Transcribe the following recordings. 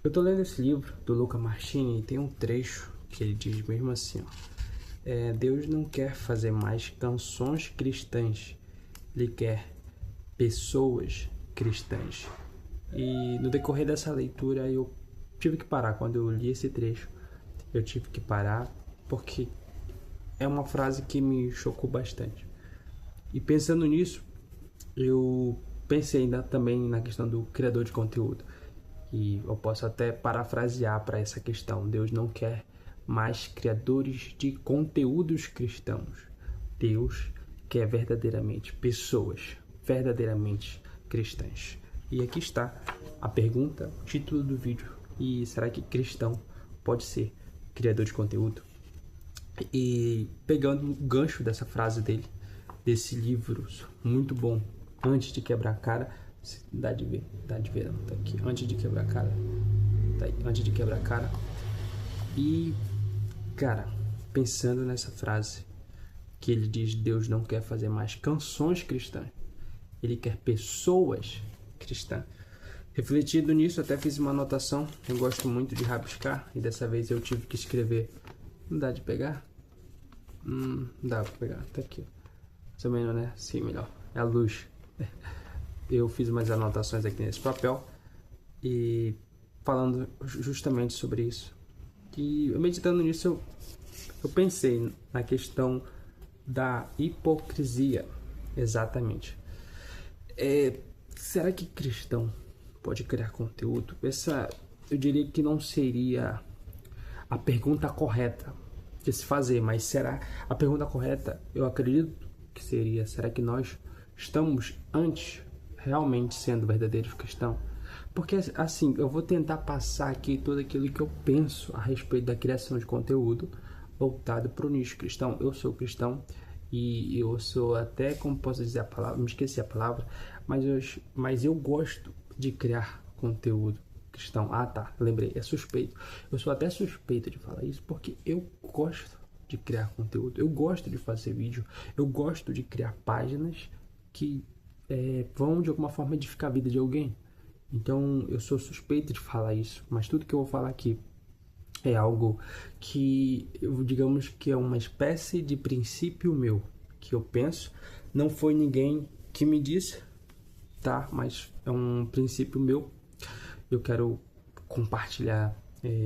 Eu tô lendo esse livro do Luca Martini e tem um trecho que ele diz mesmo assim, ó. Deus não quer fazer mais canções cristãs, Ele quer pessoas cristãs. E no decorrer dessa leitura eu tive que parar. Quando eu li esse trecho, eu tive que parar porque é uma frase que me chocou bastante. E pensando nisso, eu pensei ainda também na questão do criador de conteúdo. E eu posso até parafrasear para essa questão. Deus não quer mais criadores de conteúdos cristãos. Deus quer verdadeiramente pessoas verdadeiramente cristãs. E aqui está a pergunta, o título do vídeo. E será que cristão pode ser criador de conteúdo? E pegando o gancho dessa frase dele, desse livro muito bom, Antes de Quebrar a Cara, dá de ver não, tá aqui, Antes de Quebrar a Cara, tá aí, Antes de Quebrar a Cara. E, cara, pensando nessa frase, que ele diz, Deus não quer fazer mais canções cristãs, Ele quer pessoas cristãs. Refletido nisso, até fiz uma anotação. Eu gosto muito de rabiscar e dessa vez eu tive que escrever. Não dá de pegar? Dá pra pegar, tá aqui. Mais ou menos, né? Sim, melhor. É a luz. Eu fiz umas anotações aqui nesse papel e falando justamente sobre isso. E meditando nisso, eu pensei na questão da hipocrisia. Exatamente. Será que cristão pode criar conteúdo? Essa, eu diria que não seria a pergunta correta de se fazer, mas será a pergunta correta? Eu acredito que seria: será que nós estamos antes realmente sendo verdadeiros cristãos? Porque assim, eu vou tentar passar aqui tudo aquilo que eu penso a respeito da criação de conteúdo voltado para o nicho cristão. Eu sou cristão e eu sou até, como posso dizer a palavra, me esqueci a palavra, mas eu gosto de criar conteúdo cristão. Ah, tá, lembrei, é suspeito. Eu sou até suspeito de falar isso porque eu gosto de criar conteúdo, eu gosto de fazer vídeo, eu gosto de criar páginas que vão de alguma forma edificar a vida de alguém. Então eu sou suspeito de falar isso, mas tudo que eu vou falar aqui é algo que, digamos que é uma espécie de princípio meu, que eu penso. Não foi ninguém que me disse, tá? Mas é um princípio meu. Eu quero compartilhar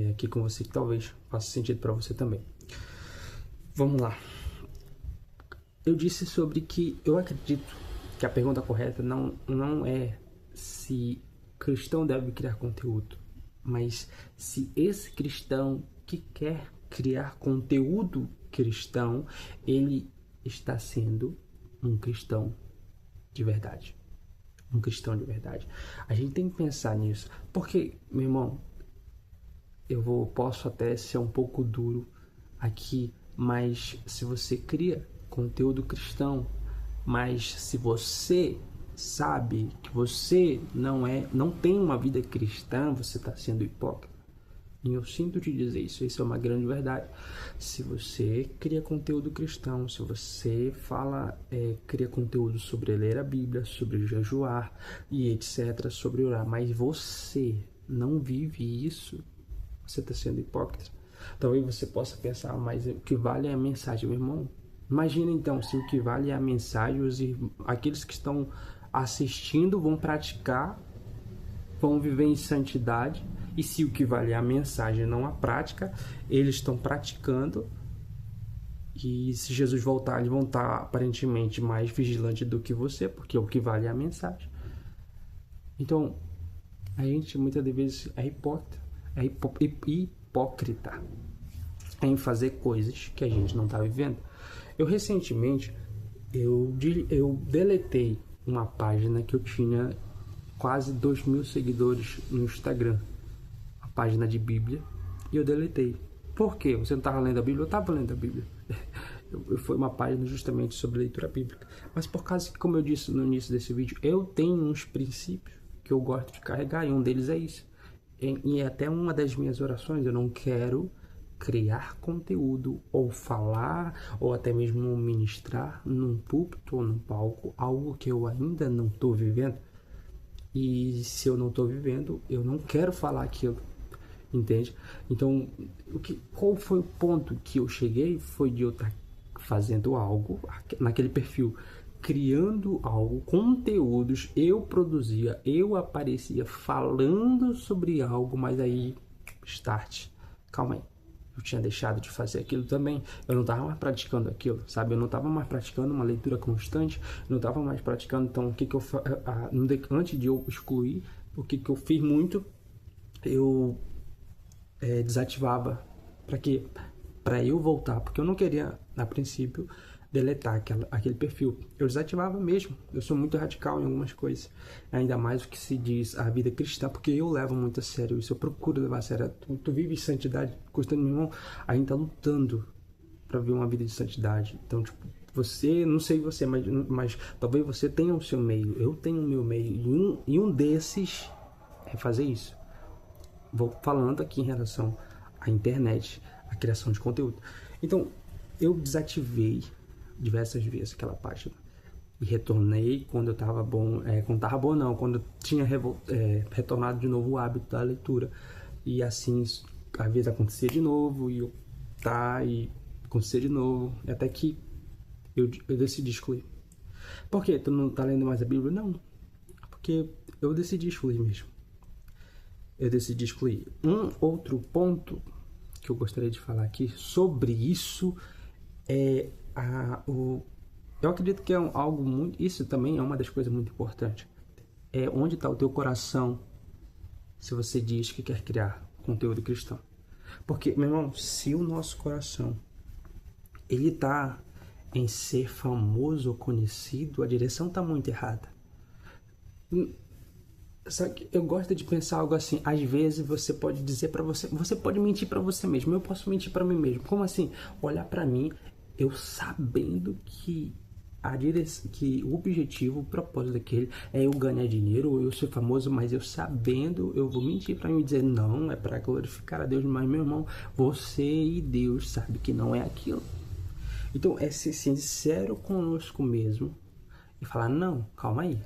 aqui com você, que talvez faça sentido para você também. Vamos lá. Eu disse sobre que eu acredito que a pergunta correta não é se cristão deve criar conteúdo, mas se esse cristão que quer criar conteúdo cristão, ele está sendo um cristão de verdade. Um cristão de verdade. A gente tem que pensar nisso, porque, meu irmão, posso até ser um pouco duro aqui, mas se você cria conteúdo cristão, mas se você sabe que você não tem uma vida cristã, você está sendo hipócrita. E eu sinto te dizer isso é uma grande verdade. Se você cria conteúdo cristão, se você cria conteúdo sobre ler a Bíblia, sobre jejuar e etc, sobre orar, mas você não vive isso, você está sendo hipócrita. Talvez você possa pensar, mas o que vale é a mensagem, meu irmão. Imagina então, se o que vale é a mensagem, aqueles que estão assistindo vão praticar, vão viver em santidade, e se o que vale é a mensagem, não a prática, eles estão praticando, e se Jesus voltar, eles vão estar aparentemente mais vigilantes do que você, porque o que vale é a mensagem. Então, a gente muitas vezes é hipócrita em fazer coisas que a gente não está vivendo. Eu recentemente, eu deletei uma página que eu tinha quase 2.000 seguidores no Instagram, a página de Bíblia, e eu deletei. Por quê? Você não estava lendo a Bíblia? Eu estava lendo a Bíblia. Foi uma página justamente sobre leitura bíblica. Mas por causa que, como eu disse no início desse vídeo, eu tenho uns princípios que eu gosto de carregar, e um deles é isso. E é até uma das minhas orações, eu não quero criar conteúdo ou falar ou até mesmo ministrar num púlpito ou num palco algo que eu ainda não estou vivendo. E se eu não estou vivendo, eu não quero falar aquilo. entende? Então, qual foi o ponto que eu cheguei? Foi de eu estar fazendo algo naquele perfil, criando algo, conteúdos, eu produzia, eu aparecia falando sobre algo, mas aí, calma aí. Eu tinha deixado de fazer aquilo também. Eu não estava mais praticando aquilo, sabe? Eu não estava mais praticando uma leitura constante. Eu não estava mais praticando. Então, o que eu antes de eu excluir, o que eu fiz muito, eu desativava. Para quê? Para eu voltar, porque eu não queria, a princípio, deletar aquele perfil. Eu desativava mesmo. Eu sou muito radical em algumas coisas. Ainda mais o que se diz a vida cristã, porque eu levo muito a sério isso. Eu procuro levar a sério. Tu vive santidade, gostando, meu irmão, a gente tá lutando para viver uma vida de santidade. Então, tipo, você, não sei você, mas talvez você tenha o seu meio. Eu tenho o meu meio. E um desses é fazer isso. Vou falando aqui em relação à internet, à criação de conteúdo. Então, eu desativei diversas vezes aquela página e retornei quando eu tava bom, quando tava bom não, quando eu tinha retornado de novo o hábito da leitura, e assim às vezes acontecia de novo e acontecia de novo, até que eu decidi excluir. Por quê? Tu não tá lendo mais a Bíblia? Não, porque eu decidi excluir mesmo. Eu decidi excluir. Um outro ponto que eu gostaria de falar aqui sobre isso eu acredito que é algo muito... Isso também é uma das coisas muito importantes. É onde está o teu coração se você diz que quer criar conteúdo cristão. Porque, meu irmão, se o nosso coração ele está em ser famoso ou conhecido, a direção está muito errada. Só que eu gosto de pensar algo assim. Às vezes você pode dizer para você pode mentir para você mesmo. Eu posso mentir para mim mesmo. Como assim? Olhar para mim, eu sabendo que que o objetivo, o propósito daquele é eu ganhar dinheiro ou eu ser famoso, mas eu sabendo, eu vou mentir para mim dizer não, é para glorificar a Deus, mas meu irmão, você e Deus sabe que não é aquilo. Então é ser sincero conosco mesmo e falar não, calma aí.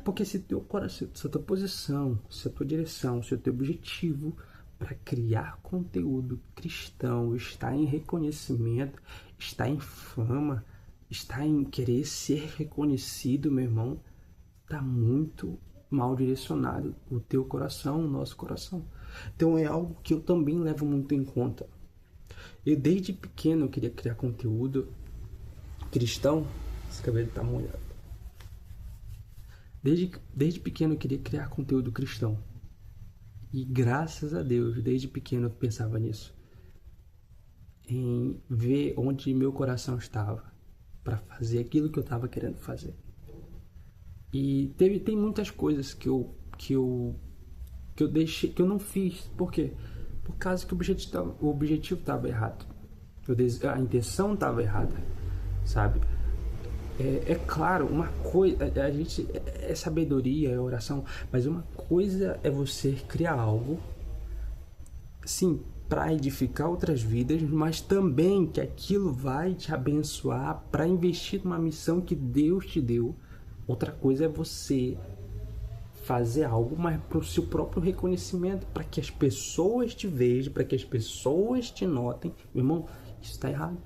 Porque se teu coração, se a tua posição, se a tua direção, se o teu objetivo para criar conteúdo cristão está em reconhecimento, está em fama, está em querer ser reconhecido, meu irmão, está muito mal direcionado o teu coração, o nosso coração. Então é algo que eu também levo muito em conta. Eu desde pequeno eu queria criar conteúdo cristão. Esse cabelo tá molhado. Desde pequeno eu queria criar conteúdo cristão. E graças a Deus, desde pequeno eu pensava nisso. Em ver onde meu coração estava para fazer aquilo que eu estava querendo fazer. E tem muitas coisas que eu deixei, que eu não fiz. Por quê? Por causa que o objetivo estava errado. A intenção estava errada, sabe? É claro, uma coisa, a gente é sabedoria, é oração, mas uma coisa é você criar algo, sim, para edificar outras vidas, mas também que aquilo vai te abençoar para investir numa missão que Deus te deu. Outra coisa é você fazer algo, mas para o seu próprio reconhecimento, para que as pessoas te vejam, para que as pessoas te notem. Meu irmão, isso está errado.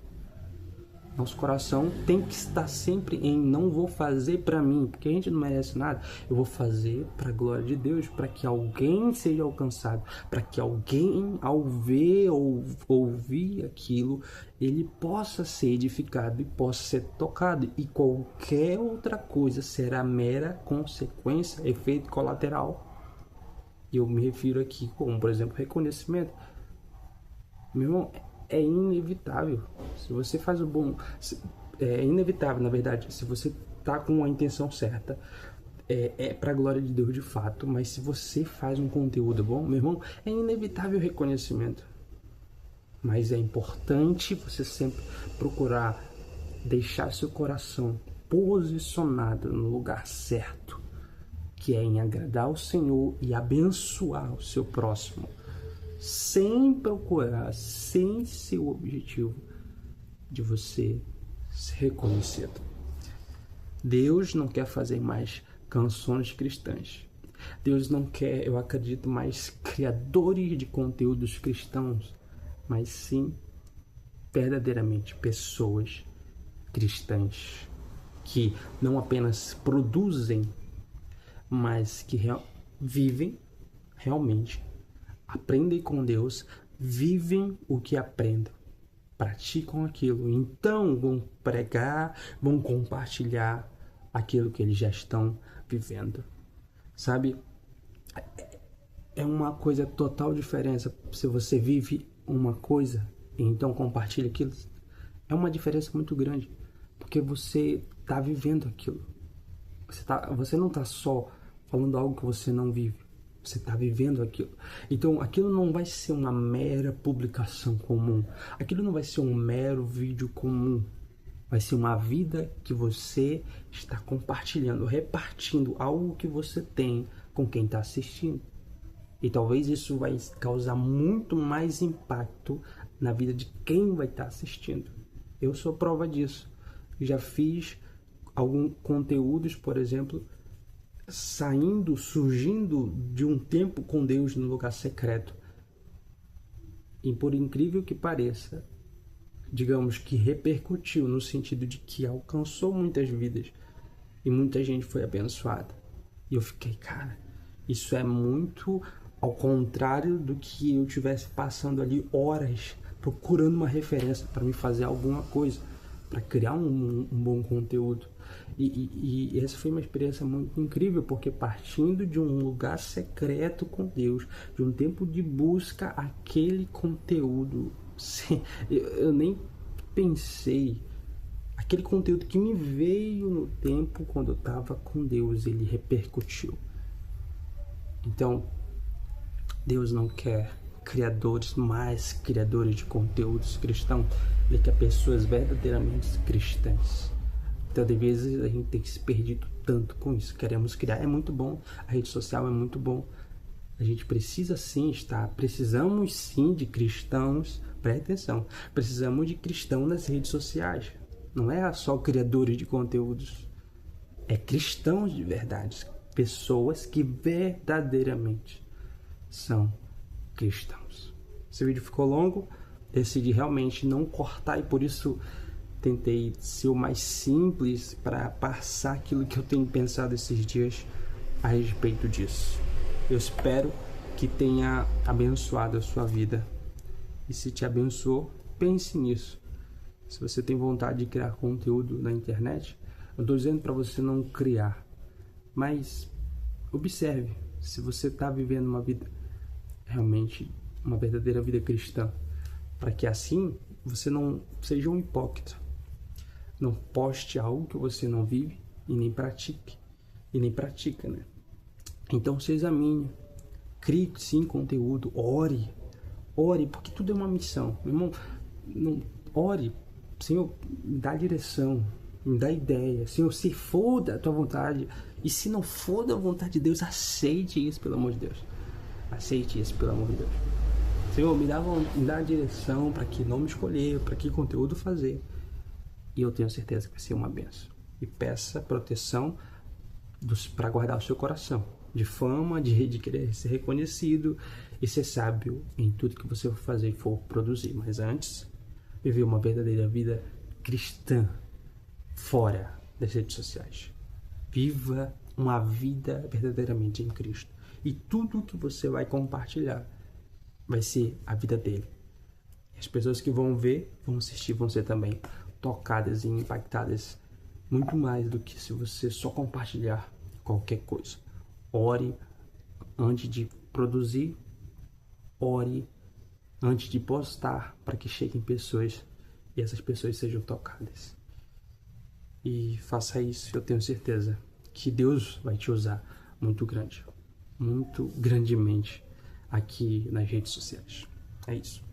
Nosso coração tem que estar sempre em não vou fazer para mim, porque a gente não merece nada. Eu vou fazer para a glória de Deus, para que alguém seja alcançado, para que alguém, ao ver ou ouvir aquilo, ele possa ser edificado e possa ser tocado. E qualquer outra coisa será mera consequência, efeito colateral. Eu me refiro aqui como, por exemplo, reconhecimento. Meu irmão, é inevitável. Se você faz o bom... É inevitável, na verdade, se você tá com a intenção certa. É para a glória de Deus de fato. Mas se você faz um conteúdo bom, meu irmão, é inevitável o reconhecimento. Mas é importante você sempre procurar deixar seu coração posicionado no lugar certo, que é em agradar o Senhor e abençoar o seu próximo, sem procurar, sem ser o objetivo de você ser reconhecido. Deus não quer fazer mais canções cristãs. Deus não quer, eu acredito, mais criadores de conteúdos cristãos, mas sim, verdadeiramente, pessoas cristãs que não apenas produzem, mas que vivem realmente, aprendem com Deus, vivem o que aprendem, praticam aquilo, então vão pregar, vão compartilhar aquilo que eles já estão vivendo. Sabe, é uma coisa total diferença se você vive uma coisa e então compartilha aquilo. É uma diferença muito grande, porque você está vivendo aquilo. Você não está só falando algo que você não vive, você está vivendo aquilo. Então aquilo não vai ser uma mera publicação comum, aquilo não vai ser um mero vídeo comum. Vai ser uma vida que você está compartilhando, repartindo algo que você tem com quem está assistindo. E talvez isso vai causar muito mais impacto na vida de quem vai estar assistindo. Eu sou prova disso. Já fiz alguns conteúdos, por exemplo, surgindo de um tempo com Deus no lugar secreto. E por incrível que pareça, digamos que repercutiu no sentido de que alcançou muitas vidas e muita gente foi abençoada. E eu fiquei, cara, isso é muito ao contrário do que eu tivesse passando ali horas procurando uma referência para me fazer alguma coisa, para criar um bom conteúdo. E essa foi uma experiência muito incrível, porque partindo de um lugar secreto com Deus, de um tempo de busca, aquele conteúdo, eu nem pensei, aquele conteúdo que me veio no tempo quando eu estava com Deus, ele repercutiu. Então, Deus não quer mais criadores de conteúdos cristãos, Ele quer pessoas verdadeiramente cristãs. Então, de vezes, a gente tem se perdido tanto com isso. Queremos criar, é muito bom, a rede social é muito bom. A gente precisa sim precisamos sim de cristãos, presta atenção, precisamos de cristãos nas redes sociais. Não é só criadores de conteúdos, é cristãos de verdade, pessoas que verdadeiramente são cristãos. Esse vídeo ficou longo, decidi realmente não cortar e por isso tentei ser o mais simples para passar aquilo que eu tenho pensado esses dias a respeito disso. Eu espero que tenha abençoado a sua vida. E se te abençoou, pense nisso. Se você tem vontade de criar conteúdo na internet, eu estou dizendo para você não criar, mas observe se você está vivendo uma vida realmente, uma verdadeira vida cristã, para que assim você não seja um hipócrita. Não poste algo que você não vive e nem pratica, né? Então se examine, crie sim conteúdo, ore, porque tudo é uma missão. Meu irmão, ore, Senhor, me dá direção, me dá ideia, Senhor, se for da tua vontade, e se não for da vontade de Deus, aceite isso, pelo amor de Deus. Aceite isso, pelo amor de Deus. Senhor, me dá direção para que nome escolher, para que conteúdo fazer. E eu tenho certeza que vai ser uma bênção. E peça proteção para guardar o seu coração de fama, de querer ser reconhecido e ser sábio em tudo que você for fazer e for produzir. Mas antes, viver uma verdadeira vida cristã fora das redes sociais. Viva uma vida verdadeiramente em Cristo. E tudo que você vai compartilhar vai ser a vida dele. As pessoas que vão ver, vão assistir, vão ser também tocadas e impactadas muito mais do que se você só compartilhar qualquer coisa. Ore antes de produzir, ore antes de postar, para que cheguem pessoas e essas pessoas sejam tocadas. E faça isso, eu tenho certeza que Deus vai te usar muito grandemente aqui nas redes sociais. É isso.